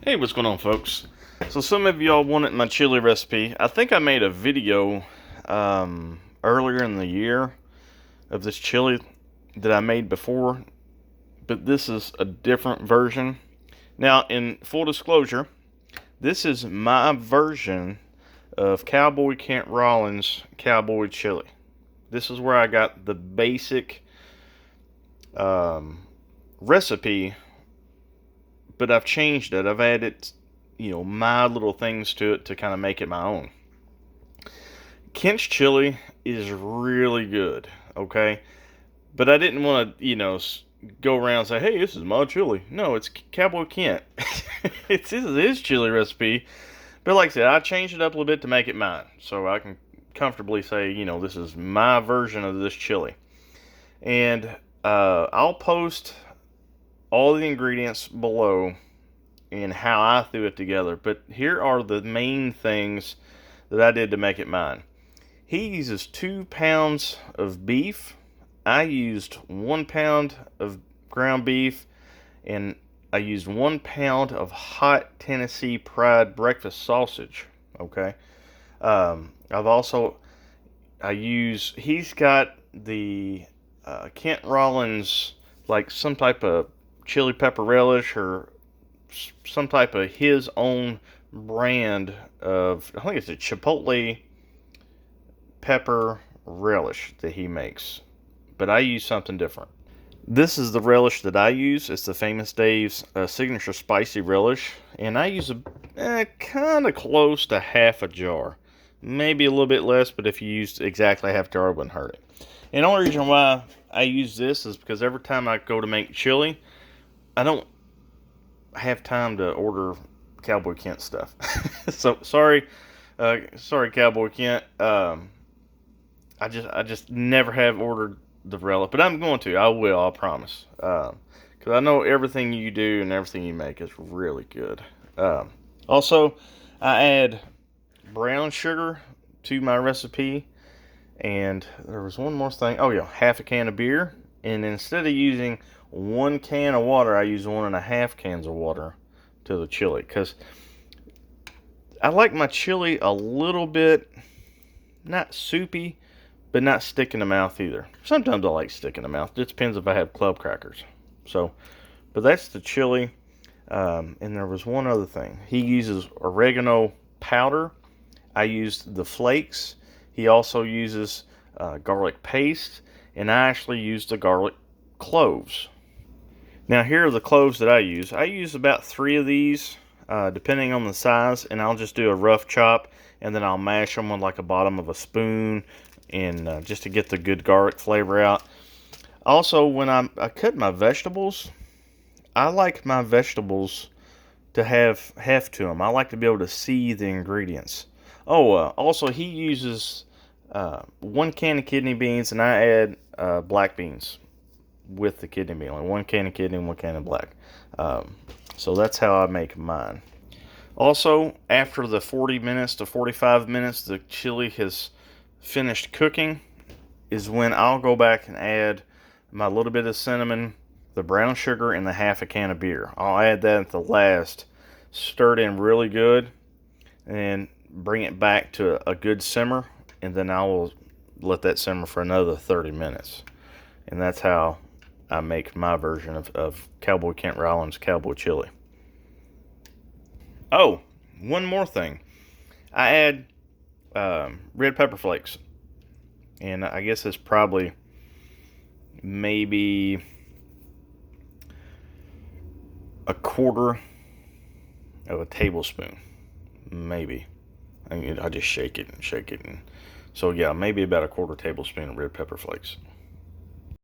Hey, what's going on, folks? So some of y'all wanted my chili recipe. I think I made a video earlier in the year of this chili that I made before, but this is a different version. Now, in full disclosure, this is my version of Cowboy Kent Rollins Cowboy chili. This is where I got the basic recipe, but I've changed it. I've added, my little things to it to kind of make it my own. Kent's chili is really good, okay? But I didn't want to, go around and say, hey, this is my chili. No, it's Cowboy Kent. It's his chili recipe. But like I said, I changed it up a little bit to make it mine. So I can comfortably say, this is my version of this chili. And I'll post all the ingredients below and how I threw it together. But here are the main things that I did to make it mine. He uses 2 pounds of beef. I used 1 pound of ground beef, and I used 1 pound of hot Tennesse Pride breakfast sausage. Okay. He's got the Kent Rollins, like some type of chili pepper relish or some type of his own brand of, I think it's a chipotle pepper relish that he makes, but I use something different. This is the relish that I use. It's the Famous Dave's signature spicy relish, and I use kind of close to half a jar, maybe a little bit less, but if you used exactly half a jar, it wouldn't hurt it. And the only reason why I use this is because every time I go to make chili, I don't have time to order Cowboy Kent stuff. So sorry Cowboy Kent. I just never have ordered the relish, but I'm going to. I will. I promise. Because I know everything you do and everything you make is really good. Also, I add brown sugar to my recipe, and there was one more thing. Oh yeah, half a can of beer. And instead of using 1 can of water, I use 1.5 cans of water to the chili, because I like my chili a little bit, not soupy, but not stick in the mouth either. Sometimes I like stick in the mouth. It depends if I have club crackers. So, but that's the chili. And there was one other thing. He uses oregano powder. I used the flakes. He also uses garlic paste, and I actually used the garlic cloves. Now here are the cloves that I use. I use about 3 of these, depending on the size, and I'll just do a rough chop, and then I'll mash them on like a bottom of a spoon, and just to get the good garlic flavor out. Also, when I cut my vegetables, I like my vegetables to have heft to them. I like to be able to see the ingredients. Also he uses 1 can of kidney beans, and I add black beans with the kidney bean. Like 1 can of kidney and 1 can of black. So that's how I make mine. Also, after the 40 minutes to 45 minutes the chili has finished cooking is when I'll go back and add my little bit of cinnamon, the brown sugar, and the half a can of beer. I'll add that at the last, stir it in really good, and bring it back to a good simmer, and then I will let that simmer for another 30 minutes. And that's how I make my version of Cowboy Kent Rollins Cowboy Chili. Oh, one more thing. I add red pepper flakes. And I guess it's probably maybe a quarter of a tablespoon. Maybe. I just shake it. And so yeah, maybe about a quarter tablespoon of red pepper flakes.